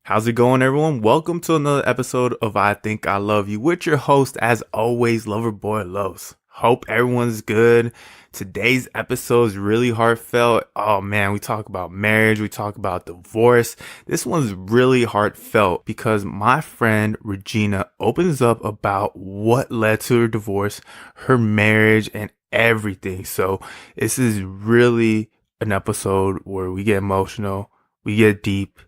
How's it going, everyone? Welcome to another episode of I Think I Love You with your host, as always, Loverboy Los. Hope everyone's good. Today's episode is really heartfelt. Oh man, we talk about marriage, we talk about divorce. This one's really heartfelt because my friend Regina opens up about what led to her divorce, her marriage, and everything. So this is really an episode where we get emotional, we get deep.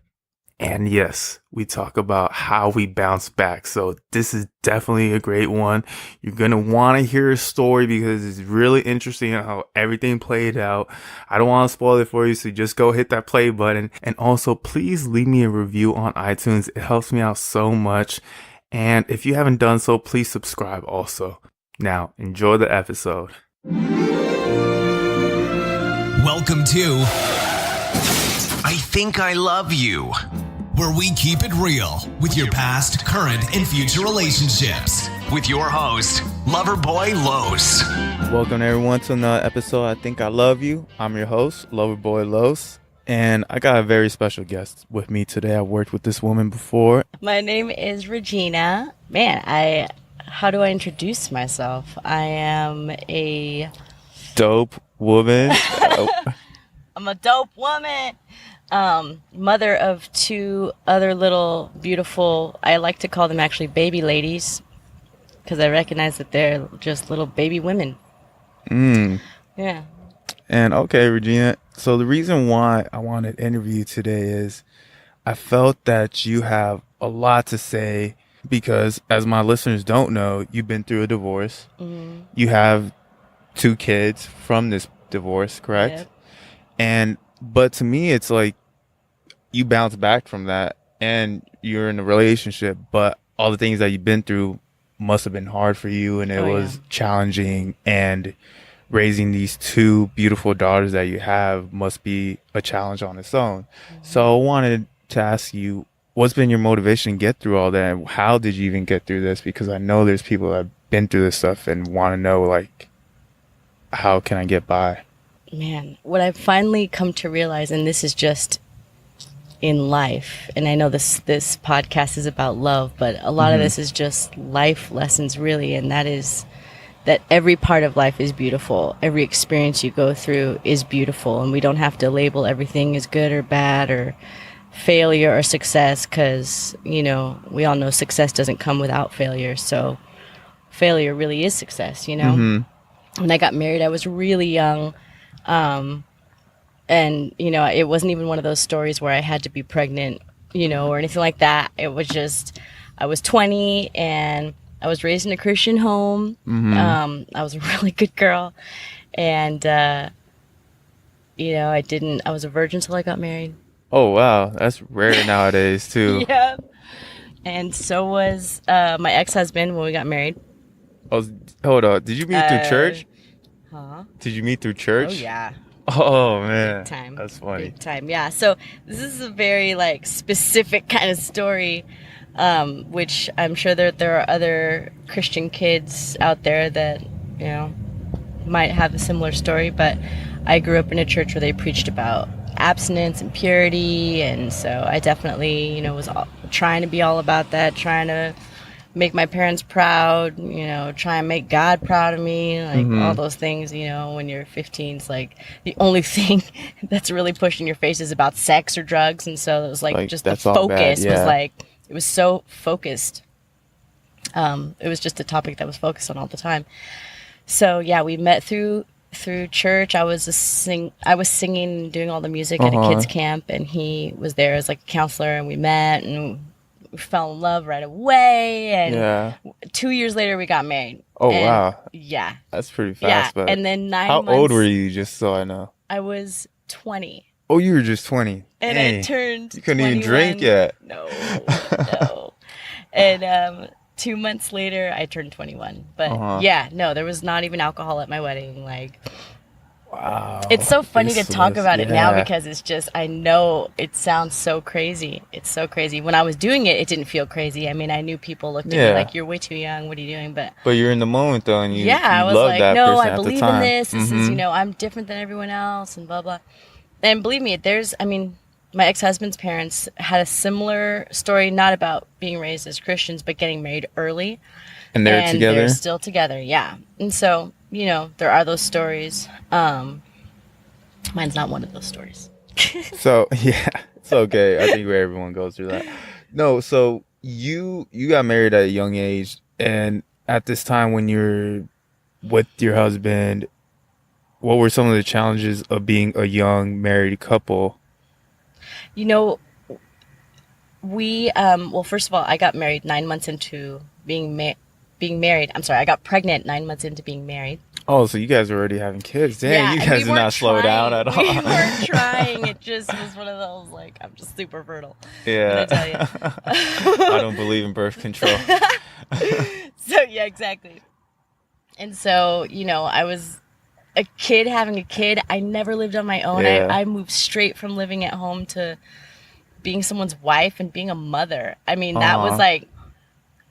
And yes, we talk about how we bounce back. So this is definitely a great one. You're going to want to hear a story because it's really interesting how everything played out. I don't want to spoil it for you, so just go hit that play button. And also, please leave me a review on iTunes. It helps me out so much. And if you haven't done so, please subscribe also. Now, enjoy the episode. Welcome to I Think I Love You, where we keep it real with your past, current, and future relationships. With your host, Loverboy Los. Welcome everyone to another episode I Think I Love You. I'm your host, Loverboy Los. And I got a very special guest with me today. I worked with this woman before. My name is Regina. Man, how do I introduce myself? I am a Dope woman. I'm a dope woman. Mother of two other little beautiful, I like to call them actually baby ladies, because I recognize that they're just little baby women. Yeah. And okay, Regina, so the reason why I wanted to interview you today is I felt that you have a lot to say because, as my listeners don't know, you've been through a divorce. Mm-hmm. You have 2 kids from this divorce, correct? Yep. But to me, it's like you bounce back from that and you're in a relationship, but all the things that you've been through must have been hard for you, and it was challenging, and raising these 2 beautiful daughters that you have must be a challenge on its own. Mm-hmm. So I wanted to ask you, what's been your motivation to get through all that, and how did you even get through this? Because I know there's people that have been through this stuff and want to know, like, how can I get by? Man, what I've finally come to realize, and this is just in life, and I know this podcast is about love, but a lot of this is just life lessons, really, and that is that every part of life is beautiful. Every experience you go through is beautiful, and we don't have to label everything as good or bad or failure or success, because, you know, we all know success doesn't come without failure, so failure really is success, you know? Mm-hmm. When I got married, I was really young. And, you know, it wasn't even one of those stories where I had to be pregnant, you know, or anything like that. It was just, I was 20 and I was raised in a Christian home. Mm-hmm. I was a really good girl. And, you know, I was a virgin till I got married. Oh, wow. That's rare nowadays, too. Yeah. And so was my ex-husband when we got married. Oh, hold on. Did you meet through church? Huh? Did you meet through church? Oh, yeah. Oh, man. Big time. That's funny. Big time, yeah. So this is a very, like, specific kind of story, which I'm sure that there are other Christian kids out there that, you know, might have a similar story. But I grew up in a church where they preached about abstinence and purity. And so I definitely, you know, was trying to be all about that, trying to make my parents proud, you know, try and make God proud of me, like all those things, you know, when you're 15, it's like the only thing that's really pushed in your face is about sex or drugs. And so it was like just the focus was like, it was so focused. It was just a topic that was focused on all the time. So yeah, we met through church. I was singing and doing all the music at a kids camp, and he was there as like a counselor, and we met and we fell in love right away, and 2 years later we got married. Oh, wow. Yeah. That's pretty fast. But and then 9 how months. old were you, just so I know? I was 20. Oh, you were just 20. And Dang. I turned You couldn't 21. even drink yet. No. And 2 months later, I turned 21. But yeah, no, there was not even alcohol at my wedding. Like, wow. It's so funny to talk about it now because it's just, I know it sounds so crazy. It's so crazy. When I was doing it, it didn't feel crazy. I mean, I knew people looked at me like, you're way too young. What are you doing? But you're in the moment, though, and you I was love like, that no, person I at believe the time. in this. This is, you know, I'm different than everyone else and blah, blah. And believe me, my ex-husband's parents had a similar story, not about being raised as Christians, but getting married early. And they're And together? they're still together, yeah. And so, there are those stories. Mine's not one of those stories. So, yeah, it's okay. I think everyone goes through that. No, so you got married at a young age, and at this time when you're with your husband, what were some of the challenges of being a young married couple? We well, first of all, I got married 9 months into being married. I'm sorry, I got pregnant 9 months into being married. Oh, so you guys were already having kids. Dang, Yeah, you and guys we did not weren't slow down trying. at all. We weren't trying. It just was one of those, like, I'm just super fertile. Yeah. Let me tell you. I don't believe in birth control. So, yeah, exactly. And so, I was a kid having a kid. I never lived on my own. Yeah. I moved straight from living at home to being someone's wife and being a mother. I mean, that was like,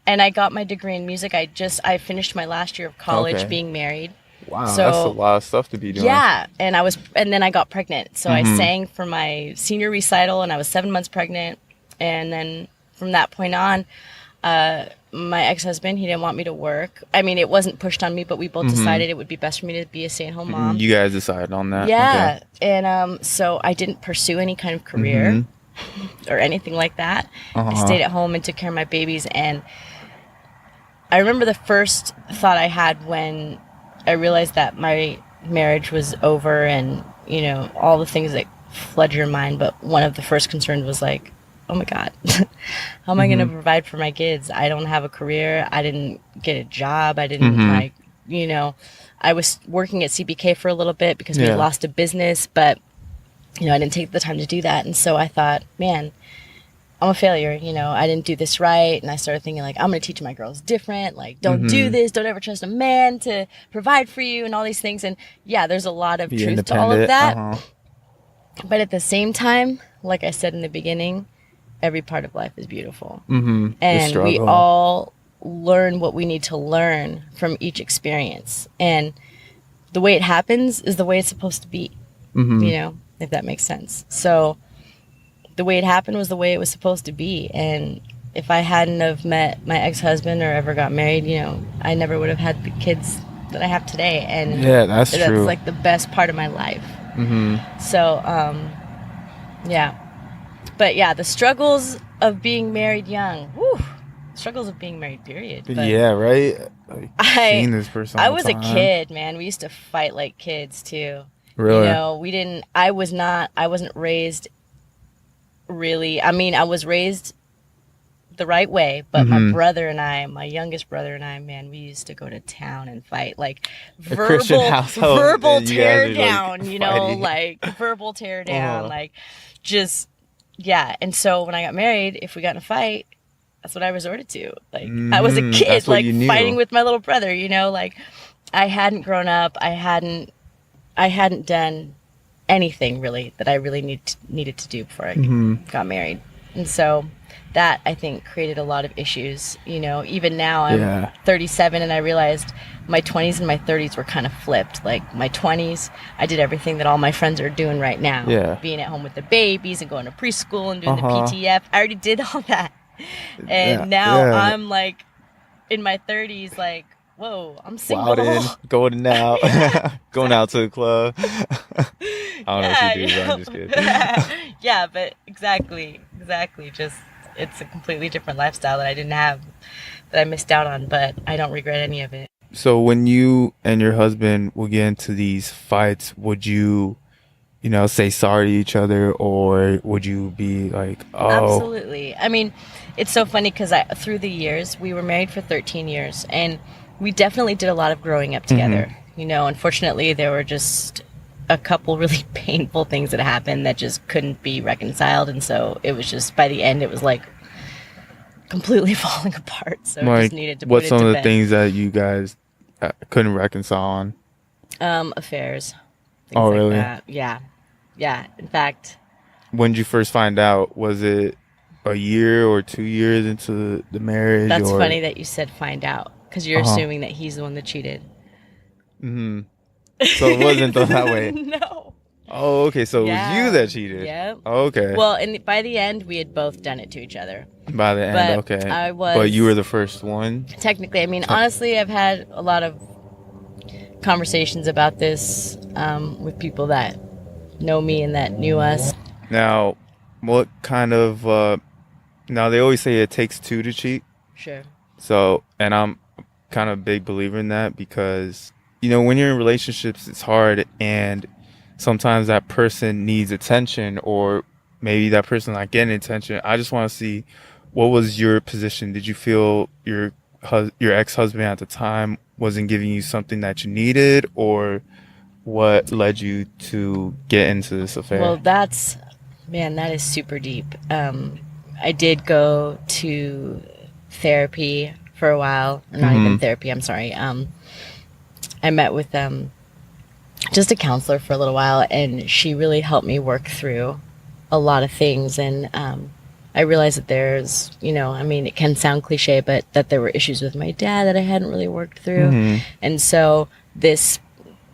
and I got my degree in music. I finished my last year of college Okay. being married. Wow, So, that's a lot of stuff to be doing. yeah, and then I got pregnant. So I sang for my senior recital, and I was 7 months pregnant. And then from that point on, my ex-husband, he didn't want me to work. I mean, it wasn't pushed on me, but we both decided it would be best for me to be a stay-at-home mom. You guys decided on that? Yeah, Okay. and so I didn't pursue any kind of career or anything like that. I stayed at home and took care of my babies. And I remember the first thought I had when I realized that my marriage was over, and all the things that flood your mind. But one of the first concerns was like, oh my God, how am I going to provide for my kids? I don't have a career. I didn't get a job. I didn't I was working at CBK for a little bit because we had lost a business, but I didn't take the time to do that. And so I thought, man, I'm a failure. I didn't do this right. And I started thinking, like, I'm going to teach my girls different. Like, don't do this. Don't ever trust a man to provide for you and all these things. And yeah, there's a lot of truth to all of that. But at the same time, like I said in the beginning, every part of life is beautiful. And we all learn what we need to learn from each experience. And the way it happens is the way it's supposed to be, if that makes sense. So the way it happened was the way it was supposed to be. And if I hadn't have met my ex-husband or ever got married, I never would have had the kids that I have today. And yeah, that's true. That's like the best part of my life. So, yeah. But yeah, the struggles of being married young. Whew, struggles of being married, period. But yeah, right? Like, seeing this person all I the was time. a kid, man. We used to fight like kids too. Really? I wasn't raised really. I mean, I was raised the right way, but my youngest brother and I, man, we used to go to town and fight, like verbal tear down, like verbal tear down, like just, yeah. And so when I got married, if we got in a fight, that's what I resorted to. Like I was a kid, like fighting with my little brother, like I hadn't grown up. I hadn't done anything really that I really needed to do before I got married. And so that, I think, created a lot of issues. Even now I'm 37, and I realized my 20s and my 30s were kind of flipped. Like my 20s, I did everything that all my friends are doing right now. Yeah. Being at home with the babies and going to preschool and doing the PTF. I already did all that. And now I'm like in my 30s, like, whoa, I'm single. Wildin', going out, going out to the club. I don't know what you do, but I'm just kidding. Yeah, but exactly. Just, it's a completely different lifestyle that I didn't have, that I missed out on, but I don't regret any of it. So when you and your husband will get into these fights, would you, say sorry to each other, or would you be like, oh? Absolutely. I mean, it's so funny because through the years, we were married for 13 years, and we definitely did a lot of growing up together. Unfortunately, there were just a couple really painful things that happened that just couldn't be reconciled. And so it was just, by the end, it was like completely falling apart. So like, I just needed to put it to bed. What's some of the things that you guys couldn't reconcile on? Affairs. Things oh, like really? That. Yeah. Yeah. In fact. When did you first find out? Was it a year or 2 years into the marriage? That's funny that you said find out, because you're assuming that he's the one that cheated. So it wasn't that way. No. Oh, okay. So it was you Yeah. that cheated. Yep. Okay. Well, and by the end, we had both done it to each other. By the end, But okay. I But you was were the first one. technically, I mean, honestly, I've had a lot of conversations about this with people that know me and that knew us. Now, what kind of now they always say it takes two to cheat. Sure. So, and I'm kind of a big believer in that because, when you're in relationships, it's hard and sometimes that person needs attention or maybe that person not getting attention. I just want to see what was your position? Did you feel your ex-husband at the time wasn't giving you something that you needed, or what led you to get into this affair? Well, man, that is super deep. I did go to therapy for a while. Not even therapy, I'm sorry. I met with just a counselor for a little while, and she really helped me work through a lot of things. And I realized that there's, I mean, it can sound cliche, but that there were issues with my dad that I hadn't really worked through. And so the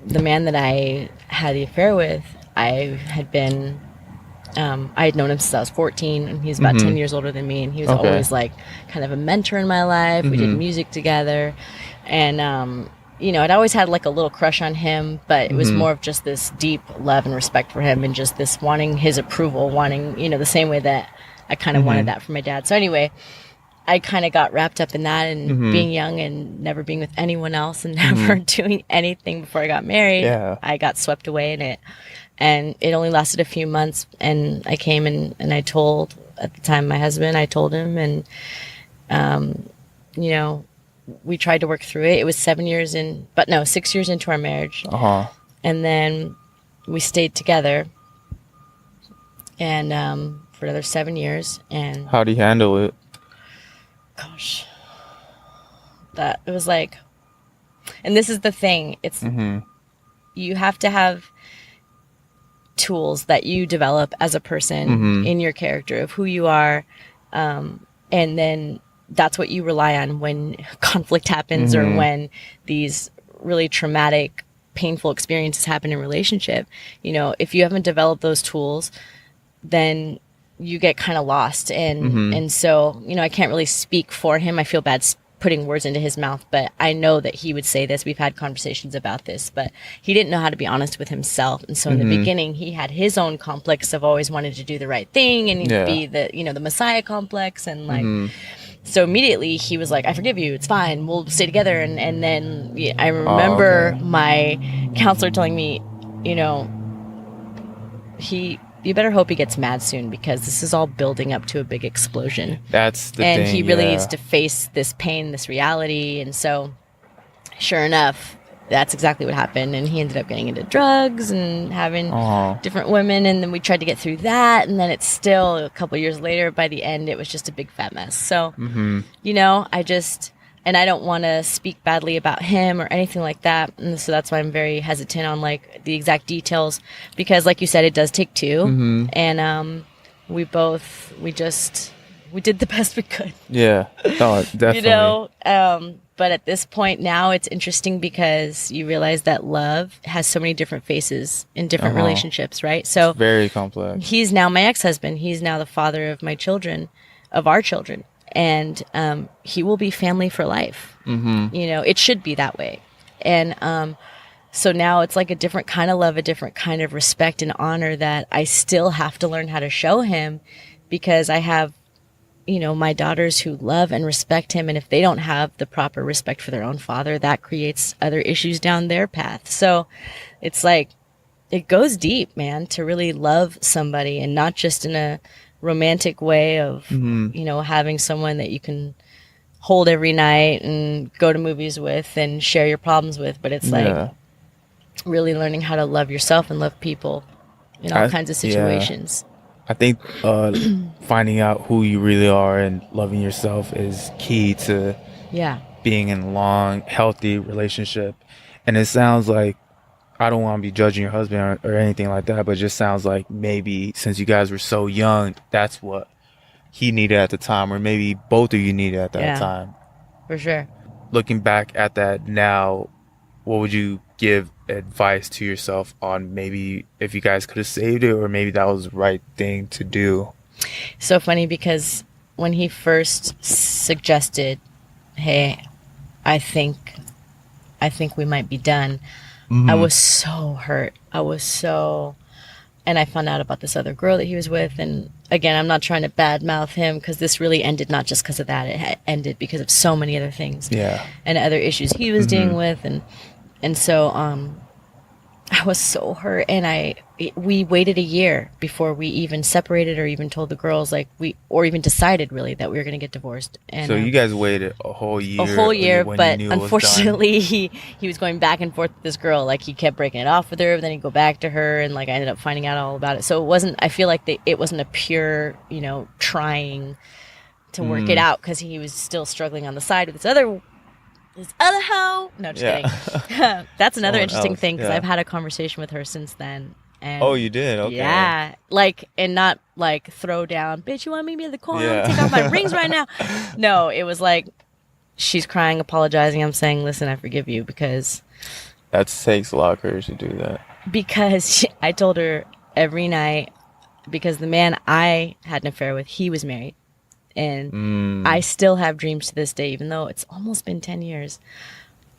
man that I had the affair with, I had known him since I was 14, and he's about 10 years older than me, and he was Okay. always like kind of a mentor in my life. We did music together, and I'd always had like a little crush on him, but it was more of just this deep love and respect for him, and just this wanting his approval, wanting, the same way that I kind of wanted that for my dad. So anyway, I kind of got wrapped up in that, and being young and never being with anyone else and never doing anything before I got married. Yeah. I got swept away in it. And it only lasted a few months, and I came and I told, at the time, my husband. I told him, and we tried to work through it. It was 6 years into our marriage. And then we stayed together, and for another 7 years. And How do you handle it? gosh, that it was like, and this is the thing. It's you have to have tools that you develop as a person in your character of who you are, and then that's what you rely on when conflict happens or when these really traumatic, painful experiences happen in relationship. If you haven't developed those tools, then you get kind of lost, and so I can't really speak for him. I feel bad putting words into his mouth, but I know that he would say this. We've had conversations about this, but he didn't know how to be honest with himself. And so in the beginning, he had his own complex of always wanted to do the right thing and be the Messiah complex. And like, so immediately he was like, I forgive you. It's fine. We'll stay together. And then I remember my counselor telling me, you better hope he gets mad soon, because this is all building up to a big explosion. That's the thing. And he really yeah. needs to face this pain, this reality. And so, sure enough, that's exactly what happened. And he ended up getting into drugs and having different women. And then we tried to get through that. And then it's still a couple years later, by the end, it was just a big fat mess. So, and I don't want to speak badly about him or anything like that. And so that's why I'm very hesitant on like the exact details, because like you said, it does take two. And we did the best we could. Yeah. No, definitely. But at this point now it's interesting because you realize that love has so many different faces in different relationships, right? So it's very complex. He's now my ex-husband. He's now the father of our children. And he will be family for life. It should be that way. And so now it's like a different kind of love, a different kind of respect and honor that I still have to learn how to show him, because I have, my daughters who love and respect him. And if they don't have the proper respect for their own father, that creates other issues down their path. So it's like, it goes deep, man, to really love somebody, and not just in a romantic way of having someone that you can hold every night and go to movies with and share your problems with, but it's like really learning how to love yourself and love people in all kinds of situations. I think finding out who you really are and loving yourself is key to being in a long, healthy relationship. And it sounds like, I don't want to be judging your husband or anything like that, but it just sounds like maybe since you guys were so young, that's what he needed at the time, or maybe both of you needed at that time. For sure. Looking back at that now, what would you give advice to yourself on maybe if you guys could have saved it or maybe that was the right thing to do? So funny because when he first suggested, hey, I think we might be done, I was so hurt. And I found out about this other girl that he was with. And again, I'm not trying to badmouth him because this really ended not just because of that. It ended because of so many other things. Yeah. And other issues he was dealing with. And so I was so hurt. And we waited a year before we even separated or even told the girls, or even decided really that we were going to get divorced. And so you guys waited a whole year. When but you knew it was unfortunately he was going back and forth with this girl. Like, he kept breaking it off with her, but then he'd go back to her, and like I ended up finding out all about it. So it wasn't, I feel like it wasn't a pure, trying to work it out, because he was still struggling on the side with this other hoe. No, just kidding. That's another interesting thing, because I've had a conversation with her since then. And oh, you did? Okay. Yeah. And not like throw down, bitch, you want me to be in the corner? Yeah. Take off my rings right now. No, it was like, she's crying, apologizing. I'm saying, listen, I forgive you, because that takes a lot of courage to do that. Because I told her every night, because the man I had an affair with, he was married. And I still have dreams to this day, even though it's almost been 10 years.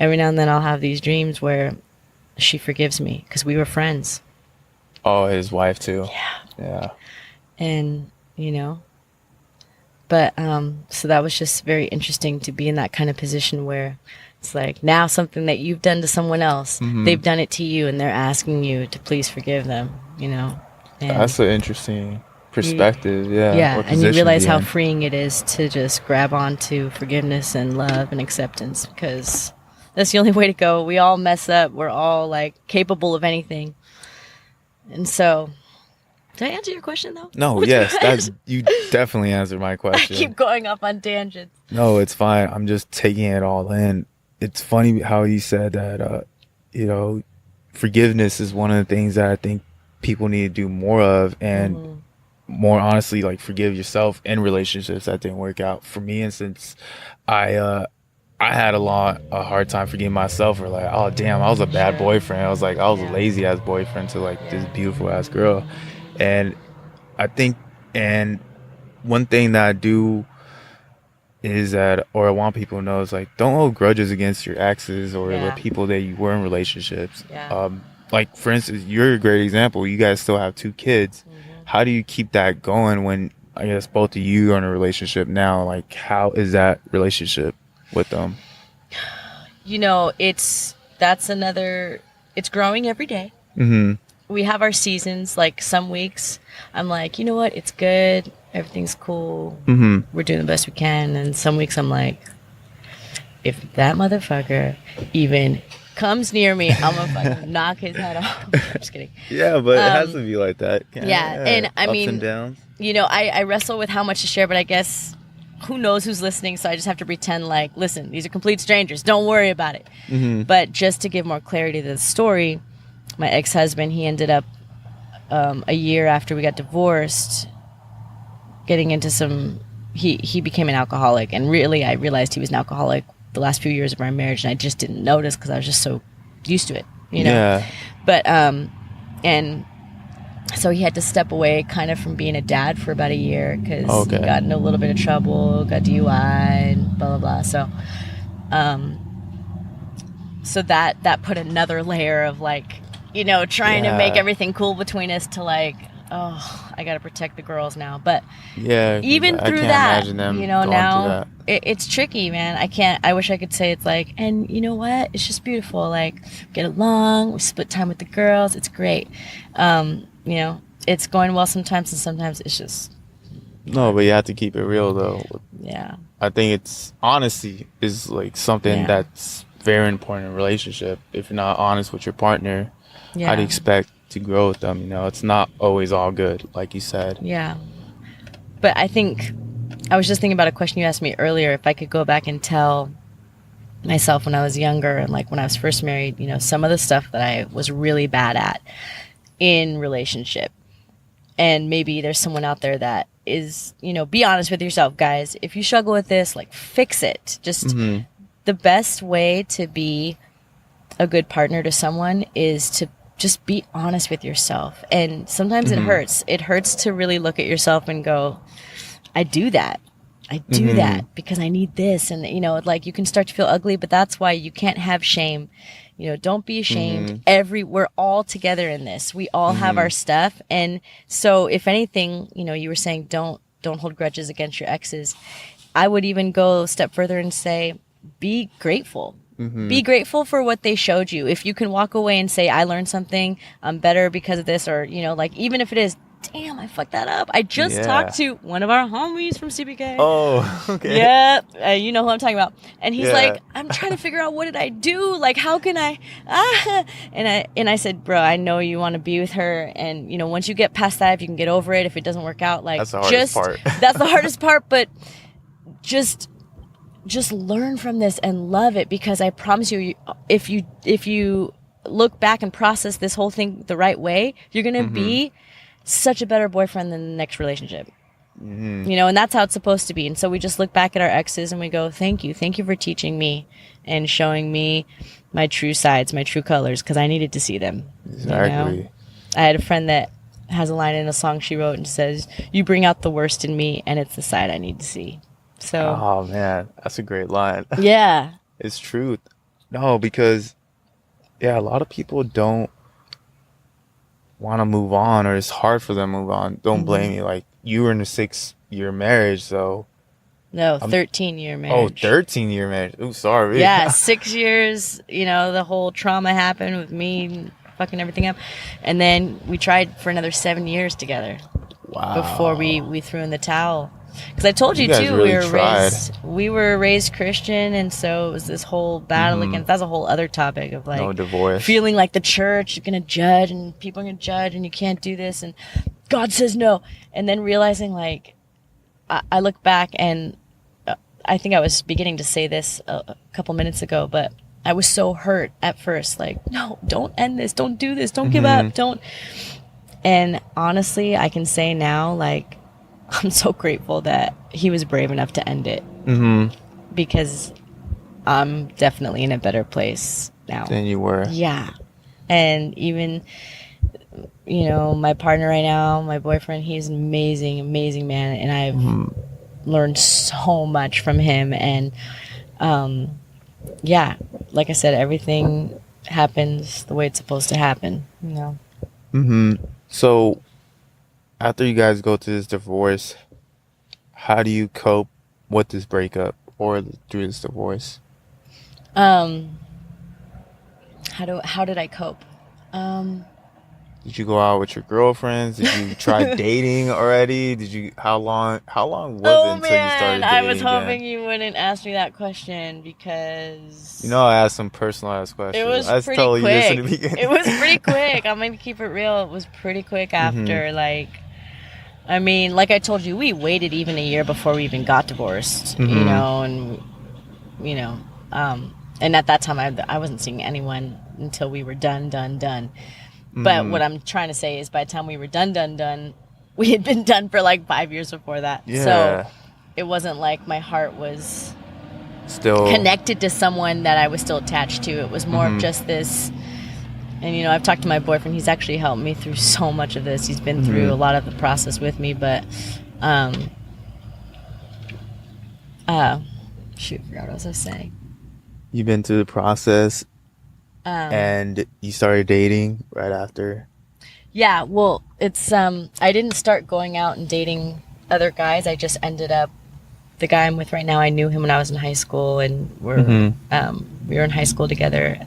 Every now and then I'll have these dreams where she forgives me, because we were friends. Oh, his wife too. Yeah. And, but, so that was just very interesting to be in that kind of position where it's like, now something that you've done to someone else, they've done it to you, and they're asking you to please forgive them, And that's an interesting perspective. Yeah. And you realize how freeing it is to just grab onto forgiveness and love and acceptance, because that's the only way to go. We all mess up. We're all like capable of anything. And so, did I answer your question though? No, yes, you definitely answered my question. I keep going off on tangents. No, it's fine. I'm just taking it all in. It's funny how you said that, forgiveness is one of the things that I think people need to do more of, and more honestly, like, forgive yourself in relationships that didn't work out. For me, instance, I had a hard time forgiving myself for like, oh damn, I was a bad boyfriend. I was a lazy ass boyfriend to like this beautiful ass girl. And I think, and one thing that I do is that, or I want people to know, is like, don't hold grudges against your exes or the people that you were in relationships. Like, for instance, you're a great example. You guys still have 2 kids. How do you keep that going when, I guess, both of you are in a relationship now? How is that relationship with them? It's growing every day. We have our seasons. Like, some weeks I'm like, you know what, it's good, everything's cool, we're doing the best we can. And some weeks I'm like, if that motherfucker even comes near me, I'm gonna fucking knock his head off. I'm just kidding. Yeah, but it has to be like that. And I mean, ups and downs. I wrestle with how much to share, but I guess who knows who's listening, so I just have to pretend like, listen, these are complete strangers, don't worry about it. But just to give more clarity to the story, my ex-husband, he ended up a year after we got divorced getting into he became an alcoholic, and really I realized he was an alcoholic the last few years of our marriage, and I just didn't notice because I was just so used to it, But and so he had to step away kind of from being a dad for about a year, because he got in a little bit of trouble, got DUI and blah, blah, blah. So, so that put another layer of like, trying to make everything cool between us, to like, oh, I got to protect the girls now. But even through that, now it's tricky, man. I wish I could say it's like, and you know what? It's just beautiful. Like, get along, we split time with the girls. It's great. It's going well sometimes, and sometimes it's just. No, but you have to keep it real though. Yeah. I think it's honesty is like something that's very important in a relationship. If you're not honest with your partner, how do you expect to grow with them? It's not always all good, like you said. Yeah. But I think I was just thinking about a question you asked me earlier. If I could go back and tell myself when I was younger, and like when I was first married, some of the stuff that I was really bad at in relationship. And maybe there's someone out there that is, be honest with yourself, guys. If you struggle with this, like, fix it. Just the best way to be a good partner to someone is to just be honest with yourself. And sometimes it hurts. It hurts to really look at yourself and go, I do that. I do that because I need this. And, you know, like you can start to feel ugly, but that's why you can't have shame. You know, don't be ashamed. We're all together in this. We all have our stuff. And so if anything, you know, you were saying don't hold grudges against your exes. I would even go a step further and say, be grateful. Be grateful for what they showed you. If you can walk away and say, I learned something, I'm better because of this, or, you know, like even if it is, damn, I fucked that up. I just talked to one of our homies from CBK. Oh, okay. Yeah, you know who I'm talking about. And he's like, I'm trying to figure out what did I do? Like, how can I? And I said, bro, I know you want to be with her, and you know, once you get past that, if you can get over it, if it doesn't work out, like that's the hardest part. That's the hardest part, but just learn from this and love it, because I promise you, if you look back and process this whole thing the right way, you're gonna be such a better boyfriend than the next relationship. You know, and that's how it's supposed to be. And so we just look back at our exes and we go, thank you for teaching me and showing me my true sides, my true colors, because I needed to see them. Exactly. You know? I had a friend that has a line in a song she wrote and says, you bring out the worst in me and it's the side I need to see. So, oh man, that's a great line. Yeah. It's truth. No, because a lot of people don't want to move on, or it's hard for them to move on. Don't blame you. Like, you were in a 6-year marriage, so. No, 13-year marriage. Oh, 13-year marriage. Oh, sorry. Yeah, 6 years, you know, the whole trauma happened with me fucking everything up. And then we tried for another 7 years together. Wow. Before we threw in the towel. Because I told you guys too, really we were raised Christian, and so it was this whole battle against. That's a whole other topic of like no divorce, feeling like the church is gonna judge and people are gonna judge and you can't do this and God says no, and then realizing like I look back and I think I was beginning to say this a couple minutes ago, but I was so hurt at first, like no, don't end this, don't do this, don't give up, don't. And honestly, I can say now, like, I'm so grateful that he was brave enough to end it. Because I'm definitely in a better place now than you were. Yeah. And even, you know, my partner right now, my boyfriend, he's an amazing man. And I've learned so much from him. And, yeah, like I said, everything happens the way it's supposed to happen, you know? So, after you guys go through this divorce, how do you cope with this breakup or through this divorce? How did I cope? Did you go out with your girlfriends? Did you try dating already? How long was it until you started dating I was again? hoping you wouldn't ask me that question, because You know, I asked some personalized questions. it was I pretty told you this in quick. the beginning. It was pretty quick. I'm gonna keep it real. It was pretty quick after, like, I mean, like I told you, we waited even a year before we even got divorced, you know, and, you know, and at that time I wasn't seeing anyone until we were done. But what I'm trying to say is by the time we were done, we had been done for like 5 years before that. Yeah. So it wasn't like my heart was Still connected to someone that I was still attached to. It was more of just this. And, you know, I've talked to my boyfriend. He's actually helped me through so much of this. He's been through a lot of the process with me. But, shoot, I forgot what I was saying. You've been through the process, and you started dating right after. Yeah, well, it's I didn't start going out and dating other guys. I just ended up, the guy I'm with right now, I knew him when I was in high school, and we were in high school together.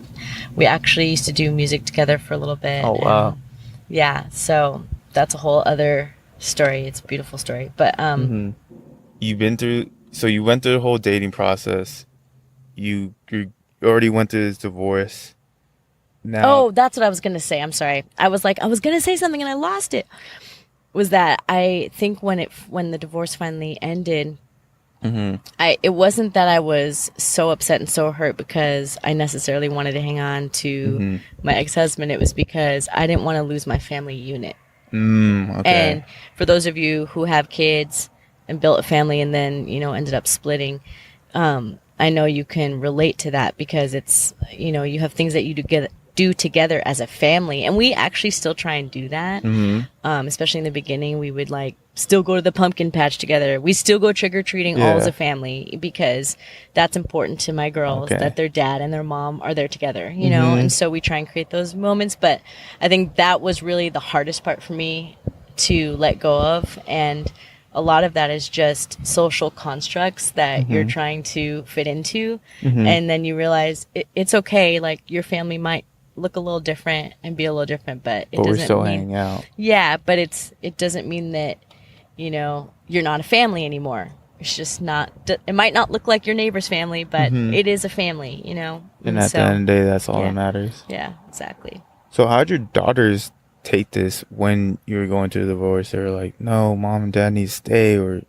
We actually used to do music together for a little bit. Oh wow! Yeah, so that's a whole other story. It's a beautiful story, but You went through the whole dating process. You already went through this divorce. Now, oh, that's what I was gonna say. I'm sorry. I was gonna say something and I lost it. Was that I think when the divorce finally ended, it wasn't that I was so upset and so hurt because I necessarily wanted to hang on to my ex-husband. It was because I didn't want to lose my family unit. Okay. And for those of you who have kids and built a family and then, you know, ended up splitting, I know you can relate to that because it's, you know, you have things that you do together as a family. And we actually still try and do that. Especially in the beginning, we would like still go to the pumpkin patch together. We still go trick-or-treating all as a family because that's important to my girls, that their dad and their mom are there together, you know? And so we try and create those moments. But I think that was really the hardest part for me to let go of. And a lot of that is just social constructs that you're trying to fit into. And then you realize it's okay. Like your family might look a little different and be a little different, but it doesn't we're still mean, hanging out. Yeah, but it doesn't mean that, you know, you're not a family anymore. It's just not, it might not look like your neighbor's family, but it is a family, you know? And at the end of the day, that's all that matters. Yeah, exactly. So how'd your daughters take this when you were going through the divorce? They were like, no, mom and dad need to stay, or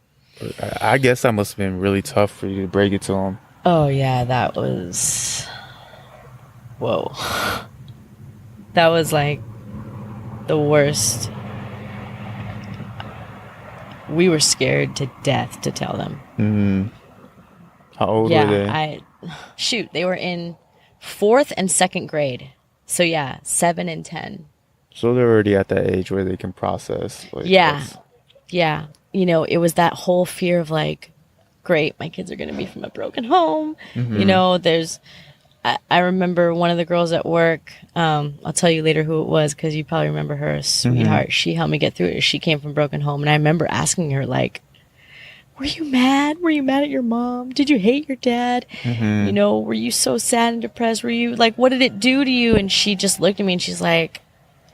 I guess that must have been really tough for you to break it to them. Oh yeah, that was, whoa. That was like the worst. We were scared to death to tell them. How old were they? They were in 4th and 2nd grade. So yeah, 7 and 10. So they're already at that age where they can process. Like, yeah. You know, it was that whole fear of like, great, my kids are going to be from a broken home. You know, I remember one of the girls at work, I'll tell you later who it was because you probably remember her, sweetheart. She helped me get through it. She came from a broken home. And I remember asking her, like, were you mad? Were you mad at your mom? Did you hate your dad? You know, were you so sad and depressed? Were you like, what did it do to you? And she just looked at me and she's like,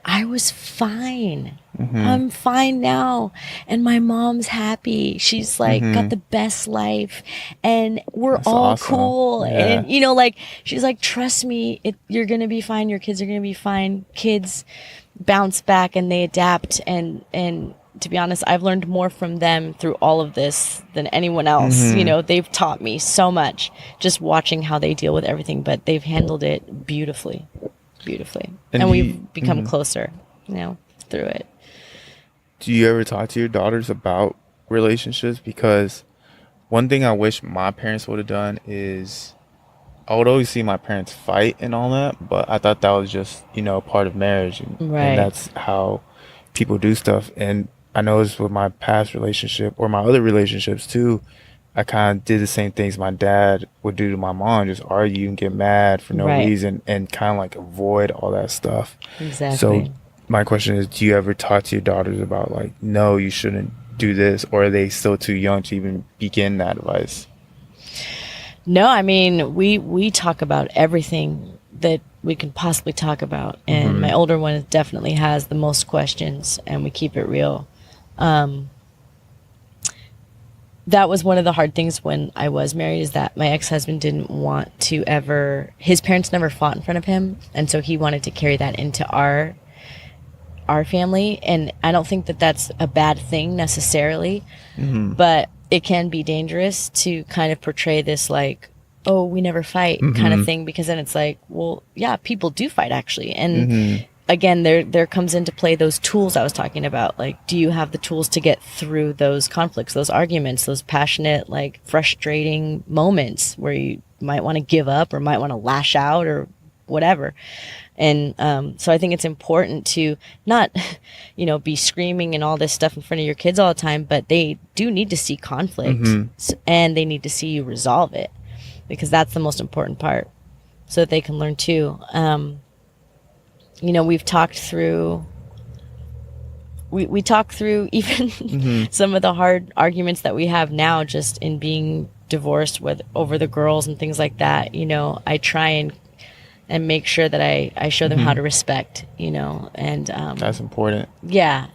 I was fine. I'm fine now. And my mom's happy. She's like got the best life. And we're That's all awesome. cool. Yeah. And, you know, like, she's like, trust me, you're going to be fine. Your kids are going to be fine. Kids bounce back and they adapt. And to be honest, I've learned more from them through all of this than anyone else. You know, they've taught me so much just watching how they deal with everything, but they've handled it beautifully. And we've become closer, you know, through it. Do you ever talk to your daughters about relationships? Because one thing I wish my parents would have done is, I would always see my parents fight and all that, but I thought that was just, you know, part of marriage. And that's how people do stuff. And I noticed with my past relationship or my other relationships too, I kind of did the same things my dad would do to my mom, just argue and get mad for no reason and kind of like avoid all that stuff. Exactly. So my question is, do you ever talk to your daughters about like, no, you shouldn't do this, or are they still too young to even begin that advice? No, I mean, we talk about everything that we can possibly talk about. And my older one definitely has the most questions, and we keep it real. That was one of the hard things when I was married, is that my ex-husband didn't want to his parents never fought in front of him. And so he wanted to carry that into our family. And I don't think that that's a bad thing necessarily, but it can be dangerous to kind of portray this like, oh, we never fight kind of thing, because then it's like, well, yeah, people do fight actually. And again, there comes into play those tools I was talking about. Like, do you have the tools to get through those conflicts, those arguments, those passionate, like frustrating moments where you might want to give up or might want to lash out or whatever. And so I think it's important to not, you know, be screaming and all this stuff in front of your kids all the time, but they do need to see conflict and they need to see you resolve it, because that's the most important part, so that they can learn too. You know, we've talked through, we talked through even some of the hard arguments that we have now just in being divorced over the girls and things like that. You know, I try and make sure that I show them how to respect, you know, and that's important. Yeah.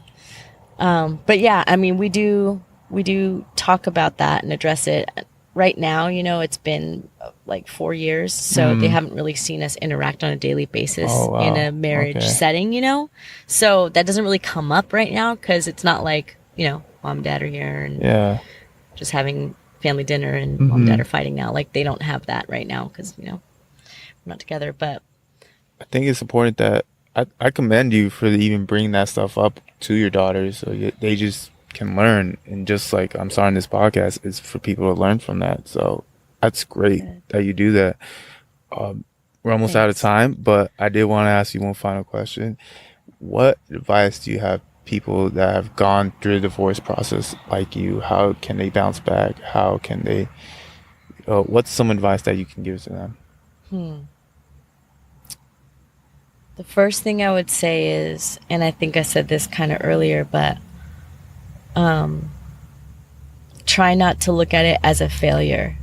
But yeah, I mean, we do talk about that and address it. Right now, you know, it's been like 4 years, so they haven't really seen us interact on a daily basis in a marriage setting, you know? So that doesn't really come up right now, because it's not like, you know, mom and dad are here and just having family dinner and mom and dad are fighting now. Like, they don't have that right now because, you know, we're not together. But I think it's important that I commend you for even bringing that stuff up to your daughters, so they just can learn. And just like I'm starting this podcast, is for people to learn from that. So That's great Good. that you do that. We're almost out of Thanks. time, but I did want to ask you one final question. What advice do you have people that have gone through the divorce process like you? How can they bounce back? How can they, what's some advice that you can give to them? The first thing I would say is, and I think I said this kind of earlier, but try not to look at it as a failure.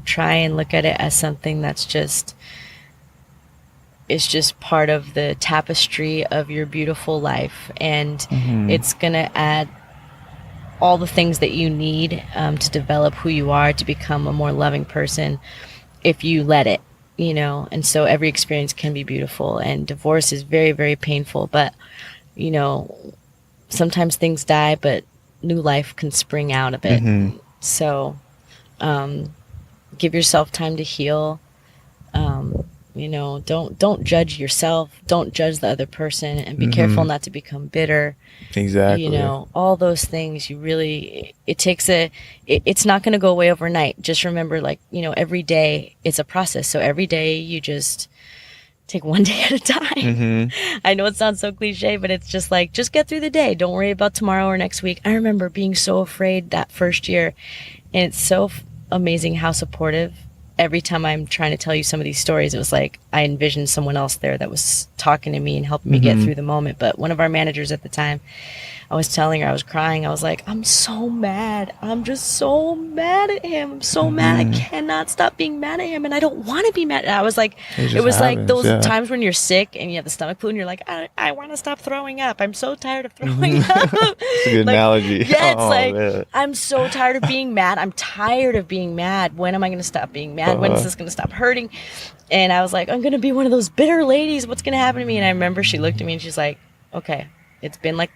Try and look at it as something that's it's just part of the tapestry of your beautiful life, and it's gonna add all the things that you need to develop who you are, to become a more loving person, if you let it. And so every experience can be beautiful, and divorce is very, very painful, but sometimes things die, but new life can spring out of it. So give yourself time to heal. Don't judge yourself, don't judge the other person, and be careful not to become bitter. Exactly. All those things, it's not going to go away overnight. Just remember, every day it's a process. So every day you just take one day at a time. I know it sounds so cliche, but it's just just get through the day. Don't worry about tomorrow or next week. I remember being so afraid that first year, and it's so amazing how supportive. Every time I'm trying to tell you some of these stories, it was like I envisioned someone else there that was talking to me and helping me get through the moment. But one of our managers at the time, I was telling her, I was crying. I was like, I'm so mad. I'm just so mad at him. I'm so mad. I cannot stop being mad at him. And I don't want to be mad. And I was like, it was like those times when you're sick and you have the stomach flu and you're like, I want to stop throwing up. I'm so tired of throwing up. It's a good analogy. Yeah, it's Man. I'm so tired of being mad. I'm tired of being mad. When am I going to stop being mad? When is this going to stop hurting? And I was like, I'm going to be one of those bitter ladies. What's going to happen to me? And I remember she looked at me and she's like, okay, it's been like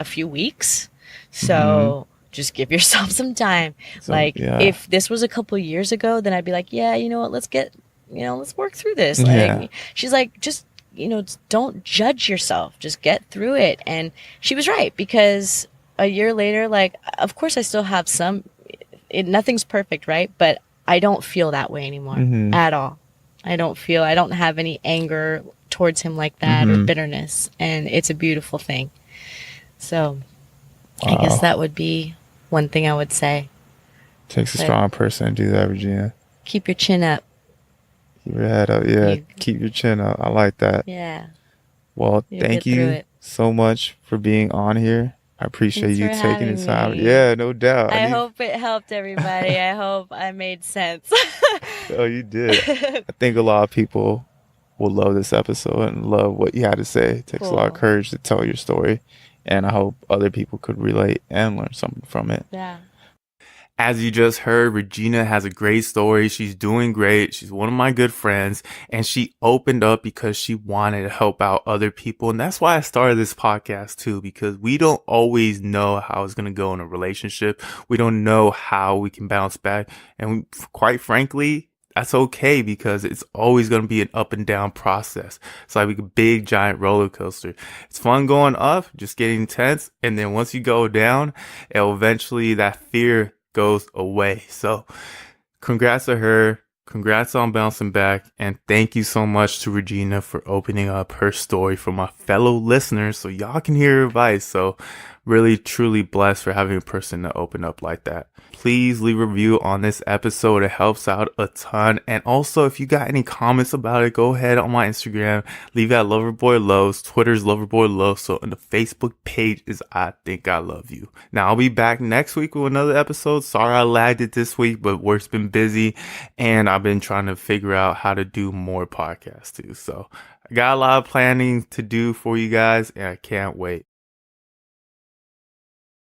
a few weeks, so just give yourself some time. If this was a couple years ago, then I'd be like, yeah, you know what, let's work through this. She's like, just don't judge yourself, just get through it. And she was right, because a year later, of course I still have nothing's perfect, right? But I don't feel that way anymore at all. I don't have any anger towards him like that, or bitterness, and it's a beautiful thing. So I guess that would be one thing I would say. Takes a strong person to do that, Regina. Keep your chin up. Keep your head up. Yeah, keep your chin up. I like that. Yeah. Well, thank you so much for being on here. I appreciate you taking the time. Yeah, no doubt. I hope it helped everybody. I hope I made sense. Oh, you did. I think a lot of people will love this episode and love what you had to say. It takes a lot of courage to tell your story. And I hope other people could relate and learn something from it. Yeah. As you just heard, Regina has a great story. She's doing great. She's one of my good friends, and she opened up because she wanted to help out other people. And that's why I started this podcast too, because we don't always know how it's going to go in a relationship. We don't know how we can bounce back. And quite frankly, that's okay, because it's always going to be an up and down process. It's like a big giant roller coaster. It's fun going up, just getting tense. And then once you go down, that fear goes away. So congrats to her. Congrats on bouncing back. And thank you so much to Regina for opening up her story for my fellow listeners so y'all can hear her advice. So really, truly blessed for having a person to open up like that. Please leave a review on this episode. It helps out a ton. And also, if you got any comments about it, go ahead on my Instagram. Leave at Loverboy Twitter's Loverboy and the Facebook page is I Think I Love You. Now, I'll be back next week with another episode. Sorry I lagged it this week, but work's been busy. And I've been trying to figure out how to do more podcasts too. So I got a lot of planning to do for you guys, and I can't wait.